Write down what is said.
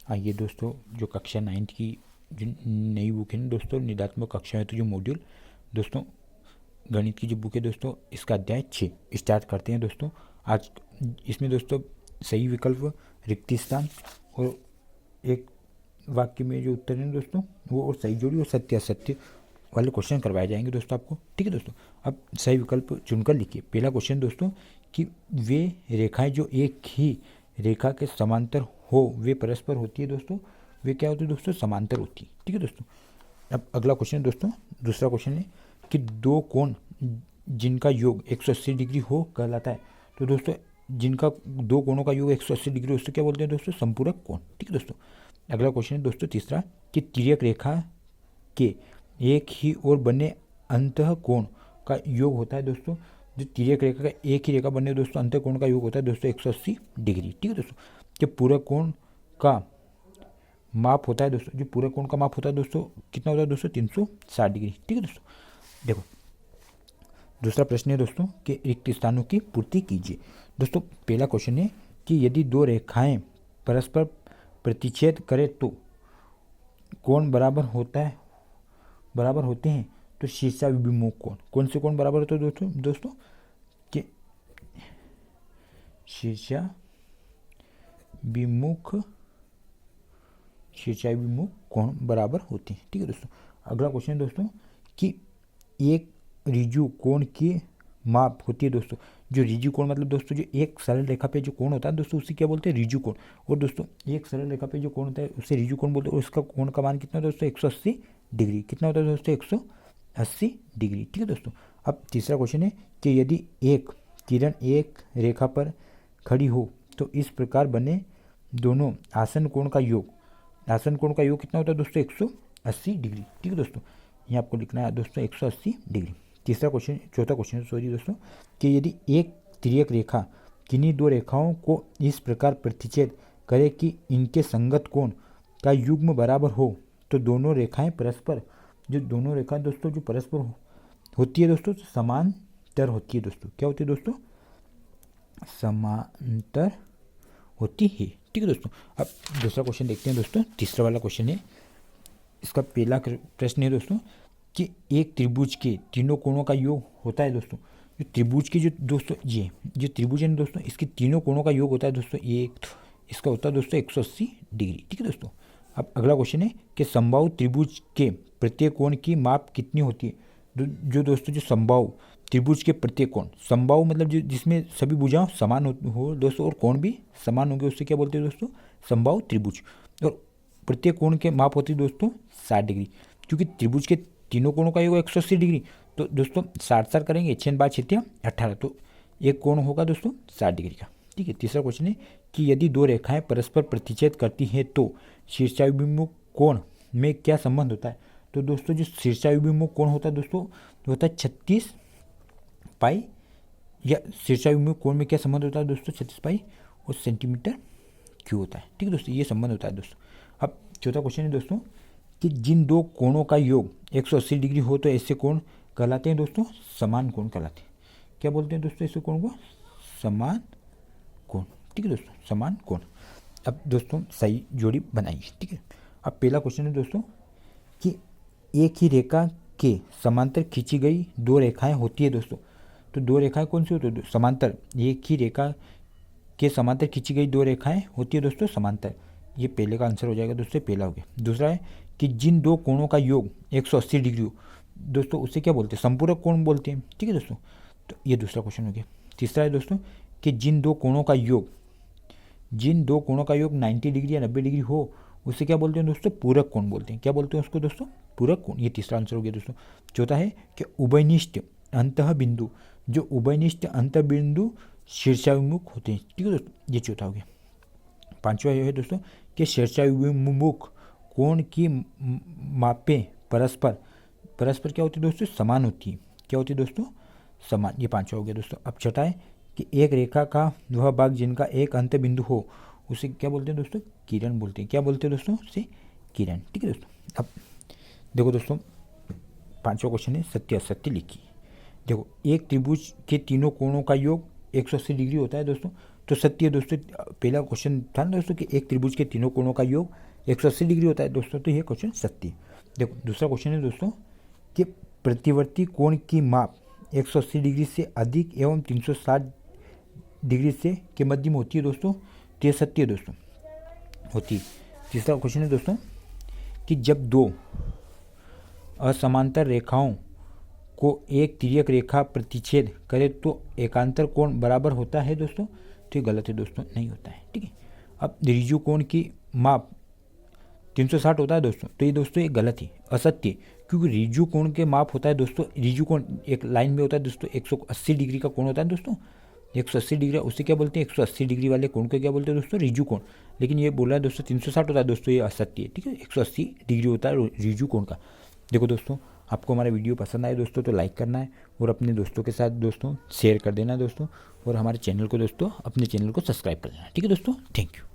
आइए दोस्तों, जो कक्षा 9th की जो नई बुक है ना दोस्तों, निदात्मक कक्षा है तो जो मॉड्यूल दोस्तों गणित की जो बुक है दोस्तों, इसका अध्याय 6 स्टार्ट करते हैं दोस्तों। आज इसमें दोस्तों सही विकल्प, रिक्त स्थान और एक वाक्य में जो उत्तर है दोस्तों वो, और सही जोड़ी और सत्य असत्य वाले क्वेश्चन करवाए जाएंगे दोस्तों आपको। ठीक है दोस्तों, अब सही विकल्प चुनकर लिखिए। पहला क्वेश्चन दोस्तों कि वे रेखाएं जो एक ही रेखा के समांतर हो वे परस्पर होती है दोस्तों। वे क्या होती है दोस्तों? समांतर होती है। ठीक है दोस्तों, अब अगला क्वेश्चन दोस्तों, दूसरा क्वेश्चन है कि दो कोण जिनका योग 180 डिग्री हो कहलाता है। तो दोस्तों जिनका दो कोणों का योग 180 डिग्री उसको क्या बोलते हैं दोस्तों? संपूरक कोण। ठीक है दोस्तों, अगला क्वेश्चन है दोस्तों तीसरा कि तिर्यक रेखा के एक ही ओर बने अंतः कोण का योग होता है दोस्तों। जो तिर्यक रेखा का एक ही रेखा बने दोस्तों अंतः कोण का योग होता है दोस्तों 180 डिग्री। ठीक है दोस्तों, जब पूरक कोण का माप होता है दोस्तों, जो पूरक कोण का माप होता है दोस्तों कितना होता है दोस्तों? 360 डिग्री। ठीक है दोस्तों, देखो दूसरा प्रश्न है दोस्तों कि रिक्त स्थानों की पूर्ति कीजिए। दोस्तों पहला क्वेश्चन है कि यदि दो रेखाएं परस्पर प्रतिच्छेद करें तो कोण बराबर होते हैं तो शीर्षाभिमुख कोण, कौन से कोण बराबर होते हैं दोस्तों कि शीर्षाभिमुख कोण बराबर होते हैं। ठीक है दोस्तों, अगला क्वेश्चन है दोस्तों कि एक ऋजु कोण की माप होती है दोस्तों। जो ऋजु कोण मतलब दोस्तों जो एक सरल रेखा पे जो कोण होता है दोस्तों उसे क्या बोलते हैं? ऋजु कोण। और दोस्तों एक सरल रेखा पे जो कोण होता है उसे ऋजु कोण बोलते हैं, और उसका कोण का मान कितना दोस्तों? 180 डिग्री। कितना होता है दोस्तों? 180 डिग्री। ठीक है दोस्तों, अब तीसरा क्वेश्चन है कि यदि एक किरण एक रेखा पर खड़ी हो तो इस प्रकार बने दोनों आसन कोण का योग कितना होता है दोस्तों? 180 डिग्री। ठीक है दोस्तों, ये आपको लिखना है दोस्तों 180 डिग्री। चौथा क्वेश्चन दोस्तों कि यदि एक तिर्यक रेखा किन्हीं दो रेखाओं को इस प्रकार प्रतिच्छेद करे कि इनके संगत कोण का युग्म बराबर हो तो दोनों रेखाएं परस्पर दोस्तों जो परस्पर होती है दोस्तों समांतर होती है दोस्तों। क्या होती है दोस्तों? समांतर होती है। ठीक है दोस्तों, अब दूसरा क्वेश्चन देखते हैं दोस्तों। तीसरा वाला क्वेश्चन है, इसका पहला प्रश्न है दोस्तों कि एक त्रिभुज के तीनों कोणों का योग होता है दोस्तों। जो त्रिभुज के जो दोस्तों ये जो त्रिभुज है दोस्तों इसके तीनों कोणों का योग होता है दोस्तों इसका होता है दोस्तों 180 डिग्री। ठीक है दोस्तों, अब अगला क्वेश्चन है कि समबाहु त्रिभुज के प्रत्येक कोण की माप कितनी होती है। जो दोस्तों जो समबाहु त्रिभुज के प्रत्येक कोण, समबाहु मतलब जो जिसमें सभी भुजाएं समान हो दोस्तों और कोण भी समान होंगे उससे क्या बोलते हैं दोस्तों? समबाहु त्रिभुज। और प्रत्येक कोण के माप होती है दोस्तों 60 डिग्री। क्योंकि त्रिभुज के तीनों कोणों का योग 180 डिग्री, तो दोस्तों 60 करेंगे 6×5 = 18, तो एक कोण होगा दोस्तों 60 डिग्री का। ठीक है, तीसरा क्वेश्चन है कि यदि दो रेखाएं परस्पर प्रतिच्छेद करती हैं तो शीर्षाभिमुख कोण में क्या संबंध होता है। तो दोस्तों जो शीर्षाभिमुख कोण होता है दोस्तों होता है 36 पाई, या शीर्षाभिमुख कोण में क्या संबंध होता है दोस्तों? 36 पाई और सेंटीमीटर क्यों होता है। ठीक है दोस्तों, ये संबंध होता है दोस्तों। अब चौथा क्वेश्चन है दोस्तों कि जिन दो कोणों का योग 180 डिग्री हो तो ऐसे कोण कहलाते हैं दोस्तों समान कोण कहलाते हैं। क्या बोलते हैं दोस्तों ऐसे कोण को? समान कोण। ठीक है दोस्तों, समान कोण। अब दोस्तों सही जोड़ी बनाइए। ठीक है, अब पहला क्वेश्चन है दोस्तों कि एक ही रेखा के समांतर खींची गई दो रेखाएं होती है दोस्तों। तो दो रेखाएं कौन सी होती है? समांतर। एक ही रेखा के समांतर खींची गई दो रेखाएं होती है दोस्तों समांतर। ये पहले का आंसर हो जाएगा दोस्तों, पहला हो गया। दूसरा है कि जिन दो कोणों का योग 180 डिग्री हो दोस्तों उसे क्या बोलते हैं? संपूरक कोण बोलते हैं। ठीक है दोस्तों, तो ये दूसरा क्वेश्चन हो गया। तीसरा है दोस्तों कि जिन दो कोणों का योग 90 डिग्री या 90 डिग्री हो उसे क्या बोलते हैं दोस्तों? पूरक कोण बोलते हैं। क्या बोलते हैं उसको दोस्तों? पूरक कोण। ये तीसरा आंसर हो गया दोस्तों। चौथा है कि उभयनिष्ठ अंतः बिंदु, जो उभयनिष्ठ अंतः बिंदु शीर्षाभिमुख होते हैं। ठीक है दोस्तों, ये चौथा हो गया। पांचवा यह है दोस्तों कि शीर्षाभिमुख कोण की मापें परस्पर क्या होती है दोस्तों? समान होती है। क्या होती है दोस्तों? समान। ये पांचवा हो गया दोस्तों। अब छठा है कि एक रेखा का वह भाग जिनका एक अंत बिंदु हो उसे क्या बोलते हैं दोस्तों? किरण बोलते हैं। क्या बोलते हैं दोस्तों? उसे किरण। ठीक है दोस्तों, अब देखो दोस्तों पांचवा क्वेश्चन है सत्य असत्य लिखिए। देखो एक त्रिभुज के तीनों कोणों का योग 180 डिग्री होता है दोस्तों। तो सत्य है दोस्तों। पहला क्वेश्चन था ना दोस्तों कि एक त्रिभुज के तीनों कोणों का योग 180 डिग्री होता है दोस्तों, तो ये क्वेश्चन सत्य है। देखो दूसरा क्वेश्चन है दोस्तों कि प्रतिवर्ती कोण की माप 180 डिग्री से अधिक एवं 360 डिग्री से के मध्य में होती है दोस्तों, तो ये सत्य है दोस्तों, होती है। तीसरा क्वेश्चन है दोस्तों कि जब दो असमांतर रेखाओं को एक तिर्यक रेखा प्रतिच्छेद करे तो एकांतर कोण बराबर होता है दोस्तों, तो ये गलत है दोस्तों, नहीं होता है। ठीक है। अब ऋजु कोण की माप 360 होता है दोस्तों, तो ये दोस्तों ये गलत है, असत्य है, क्योंकि ऋजु कोण के माप होता है दोस्तों, ऋजु कोण एक लाइन में होता है दोस्तों, 180 डिग्री का कोण होता है दोस्तों, 180 डिग्री, उसे क्या बोलते हैं, 180 डिग्री वाले कोण को क्या बोलते हैं दोस्तों, ऋजु कोण। लेकिन ये बोल रहा है दोस्तों 360 होता है दोस्तों, ये असत्य है। ठीक है, 180 डिग्री होता है ऋजु कोण का। देखो दोस्तों, आपको हमारा वीडियो पसंद आए दोस्तों तो लाइक करना है और अपने दोस्तों के साथ दोस्तों शेयर कर देना दोस्तों, और हमारे चैनल को दोस्तों, अपने चैनल को सब्सक्राइब कर देना। ठीक है दोस्तों, थैंक यू।